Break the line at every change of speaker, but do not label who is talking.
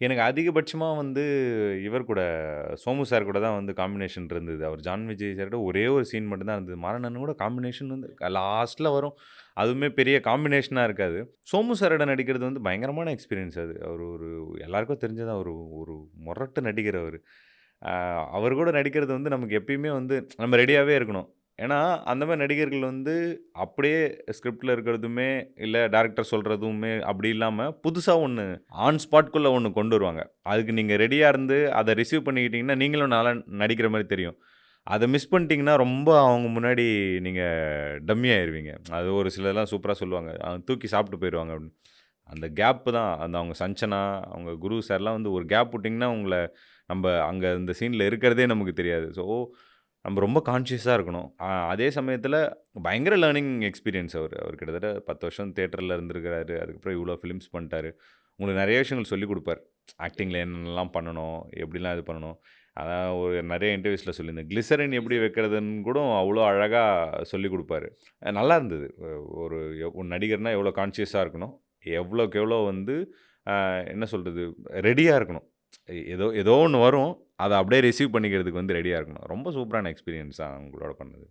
எனக்கு அதிகபட்சமா வந்து இவர் கூட சோமு சார் கூட தான் வந்து காம்பினேஷன் இருந்தது. அவர் ஜான் விஜய் சார்ட்ட ஒரே ஒரு சீன் மட்டும் தான் இருந்தது. மாறன் கூட காம்பினேஷன் வந்து லாஸ்ட்ல வரும். அதுவுமே பெரிய காம்பினேஷனா இருக்காது. சோமு சாரோட நடிக்கிறது வந்து பயங்கரமான எக்ஸ்பீரியன்ஸ் அது. அவரு ஒரு எல்லாருக்கும் தெரிஞ்சது ஒரு ஒரு மொரட்டு நடிகர் அவரு. அ அவர் கூட நடிக்கிறது வந்து நமக்கு எப்பயுமே வந்து நம்ம ரெடியாவே இருக்கணும். ஏன்னா, அந்த மாரி நடிகர்கள் வந்து அப்படியே ஸ்கிரிப்ட்ல இருக்கிறதுமே, இல்ல டைரக்டர் சொல்றதுமே அப்படி இல்லாம, புதுசா ஒண்ணு ஆன் ஸ்பாட்குள்ள ஒண்ணு கொண்டு வருவாங்க. அதுக்கு நீங்க ரெடியா இருந்து அத ரிசீவ் பண்ணிக்கிட்டீங்கன்னா, நீங்களும் நல்லா நடிக்கிற மாரி தெரியும். அத மிஸ் பண்ணிட்டீங்கன்னா, ரொம்ப அவங்க முன்னாடி நீங்க டம்மி ஆயிருவீங்க. அது ஒரு சிலர்லாம் சூப்பரா சொல்லுவாங்க. தூக்கி சாப்பிட்டு போயிருவாங்க அப்படின்னு. அந்த கேப் தான் அந்த அவங்க சஞ்சனா, அவங்க குரு சார்லாம் வந்து ஒரு கேப் விட்டீங்கன்னா, நம்ப அங்க அந்த சீன்ல இருக்கிறதே நமக்கு தெரியாது. ஸோ, நம்ம ரொம்ப கான்ஷியஸா இருக்கணும். அதே சமயத்தில பயங்கர லேர்னிங் எக்ஸ்பீரியன்ஸ் அவரு. அவர் கிட்டத்தட்ட 10 வருஷம் தியேட்டர்ல இருந்திருக்கிறாரு. அதுக்கப்புறம் இவ்வளோ ஃபிலிம்ஸ் பண்ணிட்டாரு. உங்களுக்கு நெறைய விஷயங்கள் சொல்லிக் குடுப்பார். ஆக்டிங்ல என்னென்னலாம் பண்ணணும்? எப்படிலாம் இது பண்ணணும்? அதான் ஒரு நெறைய இன்டர்வியூஸ்ல சொல்லியிருந்தேன். கிளிசரின் எப்படி வைக்கிறதுன்னு கூட அவ்வளோ அழகா சொல்லிக் குடுப்பாரு. நல்லா இருந்தது. ஒரு ஒரு நடிகர்னா எவ்வளோ கான்ஷியஸா இருக்கணும்? எவ்வளோக்கு எவ்வளோ வந்து என்ன சொல்றது? ரெடியா இருக்கணும். ஏதோ ஏதோ ஒண்ணு வரும். அத அப்படியே ரிசீவ் பண்ணிக்கிறதுக்கு வந்து ரெடியா இருக்கணும். ரொம்ப சூப்பரான எக்ஸ்பீரியன்ஸ் தான் உங்களோட பண்ணது.